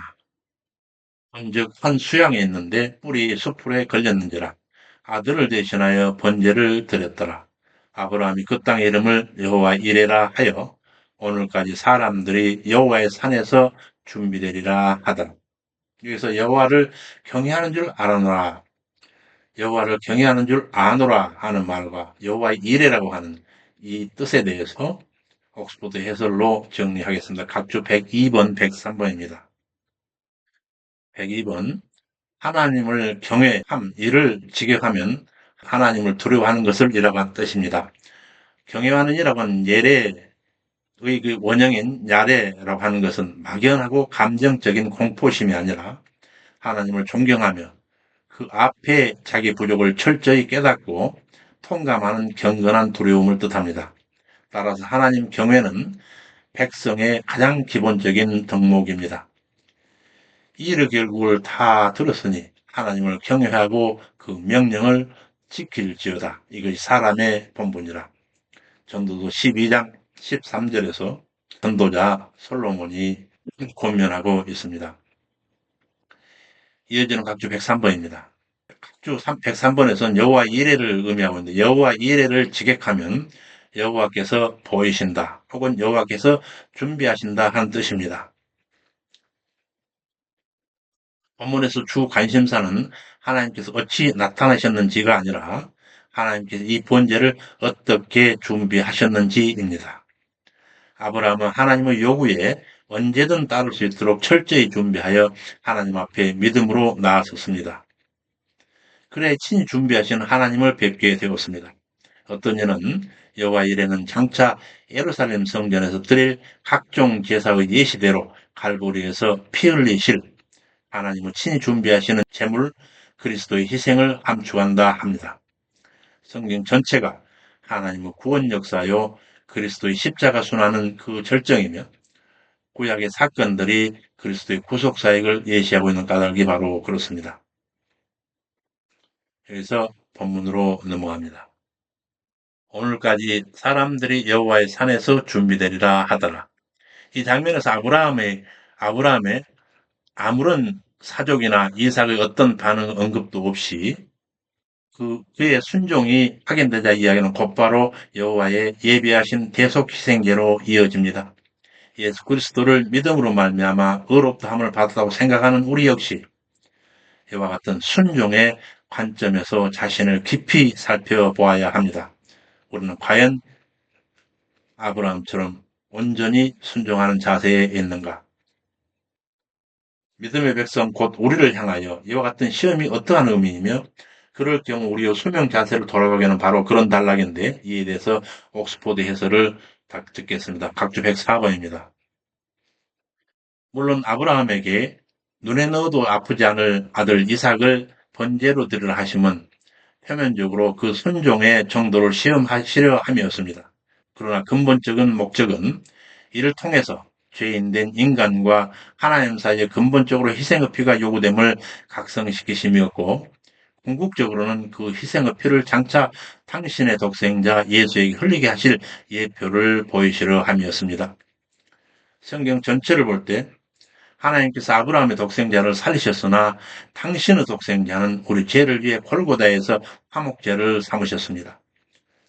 즉 한 수양에 있는데 뿔이 숯불에 걸렸는지라 아들을 대신하여 번제를 드렸더라. 아브라함이 그 땅의 이름을 여호와 이레라 하여 오늘까지 사람들이 여호와의 산에서 준비되리라 하더라. 여기서 여호와를 경외하는 줄 알아노라. 여호와를 경외하는 줄 아노라 하는 말과 여호와의 이레라고 하는 이 뜻에 대해서 옥스퍼드 해설로 정리하겠습니다. 각주 102번, 103번입니다. 102번 하나님을 경외함, 이를 직역하면 하나님을 두려워하는 것을 이라고 하는 뜻입니다. 경외하는 이라고 하는 예래의 그 원형인 야레라고 하는 것은 막연하고 감정적인 공포심이 아니라 하나님을 존경하며 그 앞에 자기 부족을 철저히 깨닫고 통감하는 경건한 두려움을 뜻합니다. 따라서 하나님 경외는 백성의 가장 기본적인 덕목입니다. 이르 결국을 다 들었으니 하나님을 경외하고 그 명령을 지킬지어다. 이것이 사람의 본분이라. 전도서 12장 13절에서 전도자 솔로몬이 권면하고 있습니다. 이어지는 각주 103번입니다. 각주 103번에서는 여호와 이레를 의미하고 있는데 여호와 이레를 직역하면 여호와께서 보이신다 혹은 여호와께서 준비하신다 하는 뜻입니다. 본문에서 주 관심사는 하나님께서 어찌 나타나셨는지가 아니라 하나님께서 이 번제를 어떻게 준비하셨는지입니다. 아브라함은 하나님의 요구에 언제든 따를 수 있도록 철저히 준비하여 하나님 앞에 믿음으로 나아섰습니다. 그래 친히 준비하신 하나님을 뵙게 되었습니다. 어떤 이는 여호와 이레는 장차 예루살렘 성전에서 드릴 각종 제사의 예시대로 갈보리에서 피 흘리실 하나님을 친히 준비하시는 제물 그리스도의 희생을 함축한다 합니다. 성경 전체가 하나님의 구원 역사요, 그리스도의 십자가 순환은 그 절정이며 구약의 사건들이 그리스도의 구속 사역을 예시하고 있는 까닭이 바로 그렇습니다. 여기서 본문으로 넘어갑니다. 오늘까지 사람들이 여호와의 산에서 준비되리라 하더라. 이 장면에서 아브라함의 아무런 사족이나 이삭의 어떤 반응 언급도 없이 그의 순종이 확인되자 이야기는 곧바로 여호와의 예비하신 대속 희생제로 이어집니다. 예수 그리스도를 믿음으로 말미암아 의롭다함을 받았다고 생각하는 우리 역시 이와 같은 순종의 관점에서 자신을 깊이 살펴보아야 합니다. 우리는 과연 아브라함처럼 온전히 순종하는 자세에 있는가? 믿음의 백성 곧 우리를 향하여 이와 같은 시험이 어떠한 의미이며 그럴 경우 우리의 수명 자세를 돌아가게는 바로 그런 단락인데 이에 대해서 옥스포드 해설을 듣겠습니다. 각주 104번입니다. 물론 아브라함에게 눈에 넣어도 아프지 않을 아들 이삭을 번제로 드리라 하심은 표면적으로 그 순종의 정도를 시험하시려 함이었습니다. 그러나 근본적인 목적은 이를 통해서 죄인된 인간과 하나님 사이에 근본적으로 희생의 피가 요구됨을 각성시키심이었고 궁극적으로는 그 희생의 피를 장차 당신의 독생자 예수에게 흘리게 하실 예표를 보이시려 함이었습니다. 성경 전체를 볼 때 하나님께서 아브라함의 독생자를 살리셨으나 당신의 독생자는 우리 죄를 위해 골고다에서 화목제를 삼으셨습니다.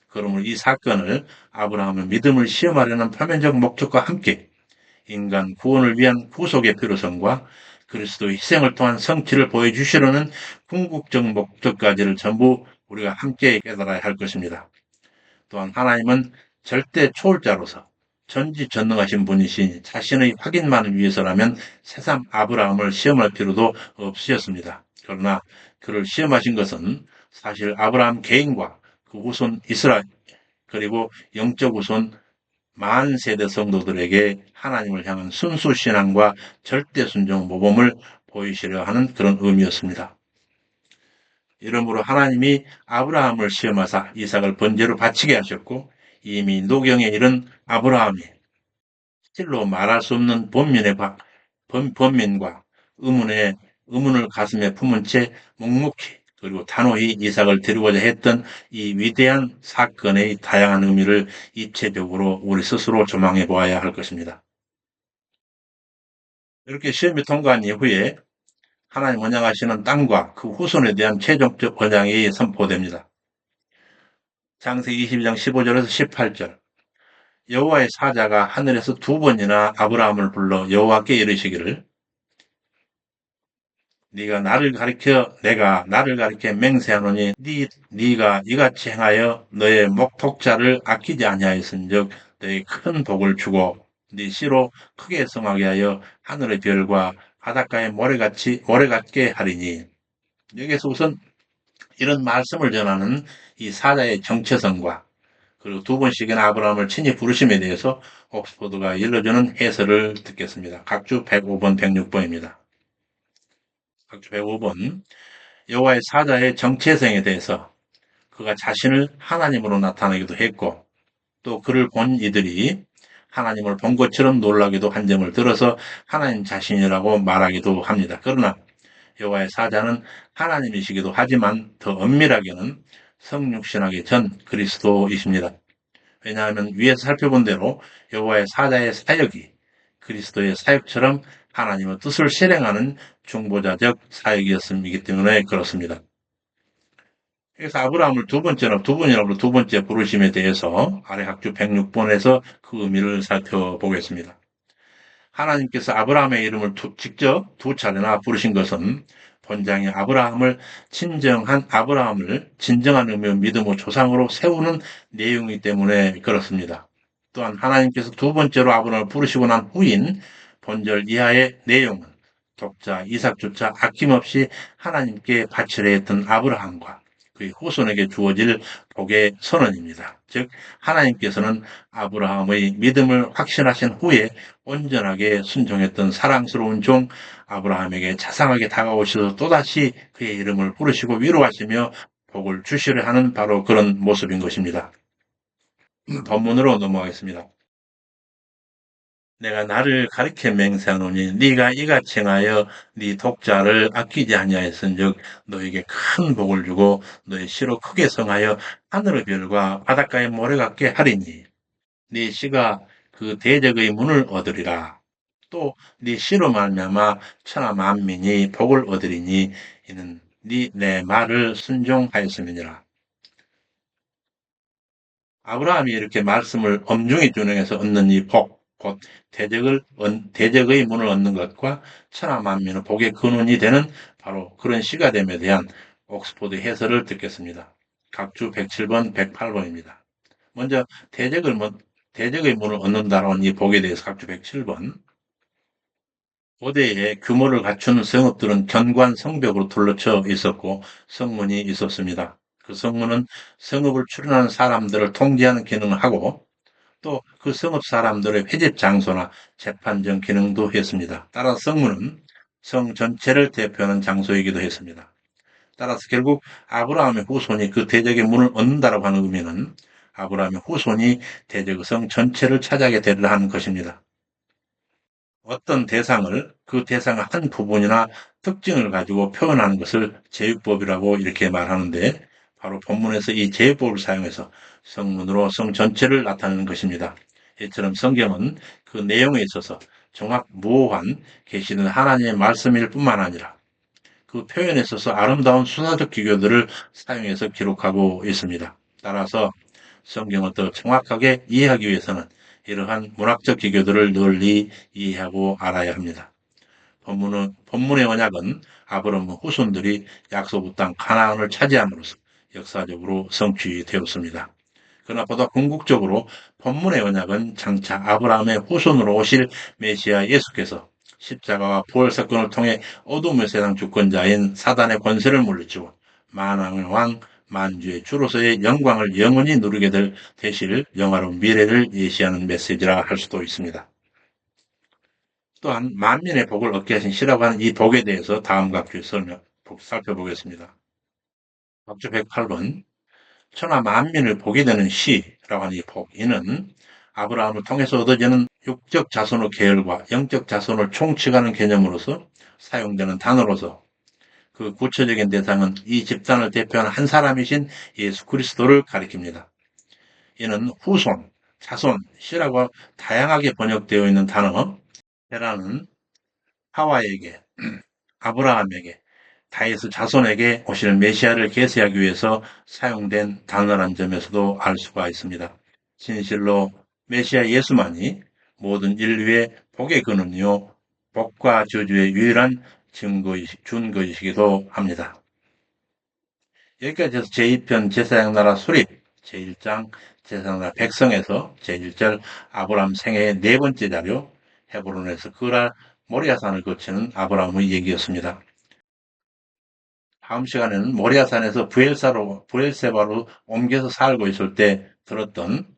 그러므로 이 사건을 아브라함의 믿음을 시험하려는 표면적 목적과 함께 인간 구원을 위한 구속의 필요성과 그리스도의 희생을 통한 성취를 보여주시려는 궁극적 목적까지를 전부 우리가 함께 깨달아야 할 것입니다. 또한 하나님은 절대 초월자로서 전지전능하신 분이신 자신의 확인만을 위해서라면 새삼 아브라함을 시험할 필요도 없으셨습니다. 그러나 그를 시험하신 것은 사실 아브라함 개인과 그 후손 이스라엘 그리고 영적 후손 만 세대 성도들에게 하나님을 향한 순수 신앙과 절대 순종 모범을 보이시려 하는 그런 의미였습니다. 이러므로 하나님이 아브라함을 시험하사 이삭을 번제로 바치게 하셨고 이미 노경에 이른 아브라함이 실로 말할 수 없는 번민과 의문을 가슴에 품은 채 묵묵히 그리고 단호히 이삭을 드리고자 했던 이 위대한 사건의 다양한 의미를 입체적으로 우리 스스로 조망해 보아야 할 것입니다. 이렇게 시험이 통과한 이후에 하나님 언약하시는 땅과 그 후손에 대한 최종적 언약이 선포됩니다. 창세기 22장 15절에서 18절 여호와의 사자가 하늘에서 두 번이나 아브라함을 불러 여호와께 이르시기를 내가 나를 가리켜 맹세하노니 네가 이같이 행하여 너의 목독자를 아끼지 아니하였은즉 너의 큰 복을 주고 네 씨로 크게 성하게 하여 하늘의 별과 바닷가의 모래 같게 하리니 여기서 우선 이런 말씀을 전하는 이 사자의 정체성과 그리고 두 번씩이나 아브라함을 친히 부르심에 대해서 옥스포드가 일러주는 해설을 듣겠습니다. 각주 105번, 106번입니다. 각주 105번 여호와의 사자의 정체성에 대해서 그가 자신을 하나님으로 나타내기도 했고 또 그를 본 이들이 하나님을 본 것처럼 놀라기도 한 점을 들어서 하나님 자신이라고 말하기도 합니다. 그러나 여호와의 사자는 하나님이시기도 하지만 더 엄밀하게는 성육신하기 전 그리스도이십니다. 왜냐하면 위에서 살펴본 대로 여호와의 사자의 사역이 그리스도의 사역처럼 하나님의 뜻을 실행하는 중보자적 사역이었음이기 때문에 그렇습니다. 그래서 아브라함을 두 번이라고 두 번째 부르심에 대해서 아래 각주 106번에서 그 의미를 살펴보겠습니다. 하나님께서 아브라함의 이름을 직접 두 차례나 부르신 것은 본장의 아브라함을 진정한 의미의 믿음의 조상으로 세우는 내용이기 때문에 그렇습니다. 또한 하나님께서 두 번째로 아브라함을 부르시고 난 후인 본절 이하의 내용은 독자 이삭조차 아낌없이 하나님께 바치려 했던 아브라함과 그의 후손에게 주어질 복의 선언입니다. 즉 하나님께서는 아브라함의 믿음을 확신하신 후에 온전하게 순종했던 사랑스러운 종 아브라함에게 자상하게 다가오셔서 또다시 그의 이름을 부르시고 위로하시며 복을 주시려 하는 바로 그런 모습인 것입니다. 본문으로 넘어가겠습니다. 내가 나를 가리켜 맹세하노니 네가 이같이 행하여 네 독자를 아끼지 아니하였은즉 너에게 큰 복을 주고 너의 씨로 크게 성하여 하늘의 별과 바닷가의 모래 같게 하리니 네 씨가 그 대적의 문을 얻으리라. 또 네 씨로 말미암아 천하 만민이 복을 얻으리니 이는 네 내 말을 순종하였음이니라. 아브라함이 이렇게 말씀을 엄중히 준행해서 얻는 이 복, 곧 대적의 문을 얻는 것과 천하 만민의 복의 근원이 되는 바로 그런 씨가 됨에 대한 옥스포드 해설을 듣겠습니다. 각주 107번, 108번입니다. 먼저 대적의 문을 얻는다라는 이 복에 대해서 각주 107번. 고대에 규모를 갖춘 성읍들은 견고한 성벽으로 둘러쳐 있었고 성문이 있었습니다. 그 성문은 성읍을 출입하는 사람들을 통제하는 기능을 하고 또 그 성읍 사람들의 회집 장소나 재판정 기능도 했습니다. 따라서 성문은 성 전체를 대표하는 장소이기도 했습니다. 따라서 결국 아브라함의 후손이 그 대적의 문을 얻는다라고 하는 의미는 아브라함의 후손이 대적의 성 전체를 차지하게 되리라 하는 것입니다. 어떤 대상을 그 대상의 한 부분이나 특징을 가지고 표현하는 것을 제육법이라고 이렇게 말하는데 바로 본문에서 이 제육법을 사용해서 성문으로 성 전체를 나타내는 것입니다. 이처럼 성경은 그 내용에 있어서 정확무오한 계시는 하나님의 말씀일 뿐만 아니라 그 표현에 있어서 아름다운 수사적 기교들을 사용해서 기록하고 있습니다. 따라서 성경을 더 정확하게 이해하기 위해서는 이러한 문학적 기교들을 널리 이해하고 알아야 합니다. 본문의 언약은 아브라함 후손들이 약속의 땅 가나안을 차지함으로써 역사적으로 성취되었습니다. 그러나 보다 궁극적으로 본문의 언약은 장차 아브라함의 후손으로 오실 메시아 예수께서 십자가와 부활 사건을 통해 어둠의 세상 주권자인 사단의 권세를 물리치고 만왕의 왕 만주의 주로서의 영광을 영원히 누리게 되실 영화로운 미래를 예시하는 메시지라 할 수도 있습니다. 또한 만민의 복을 얻게 하신 시라고 하는 이 복에 대해서 다음과 같이 살펴보겠습니다. 각주 108번 천하 만민을 복이 되는 시라고 하는 이 복, 이는 아브라함을 통해서 얻어지는 육적 자손의 계열과 영적 자손을 총칙하는 개념으로서 사용되는 단어로서 그 구체적인 대상은 이 집단을 대표하는 한 사람이신 예수 그리스도를 가리킵니다. 이는 후손, 자손, 시라고 다양하게 번역되어 있는 단어, 헤라는 하와에게, 아브라함에게, 다윗의 자손에게 오실 메시아를 계시하기 위해서 사용된 단어란 점에서도 알 수가 있습니다. 진실로 메시아 예수만이 모든 인류의 복의 근원이요 복과 저주의 유일한 준거이시기도 합니다. 여기까지 해서 제2편 제사장 나라 수립 제1장 제사장 나라 백성에서 제1절 아브라함 생애의 네 번째 자료 헤브론에서 그랄 모리아산을 거치는 아브라함의 얘기였습니다. 다음 시간에는 모리아산에서 부엘세바로 옮겨서 살고 있을 때 들었던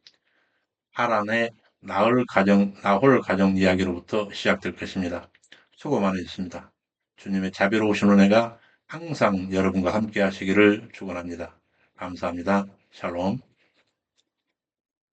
하란의 나홀 가정 이야기로부터 시작될 것입니다. 수고 많으셨습니다. 주님의 자비로우신 은혜가 항상 여러분과 함께 하시기를 축원합니다. 감사합니다. 샬롬.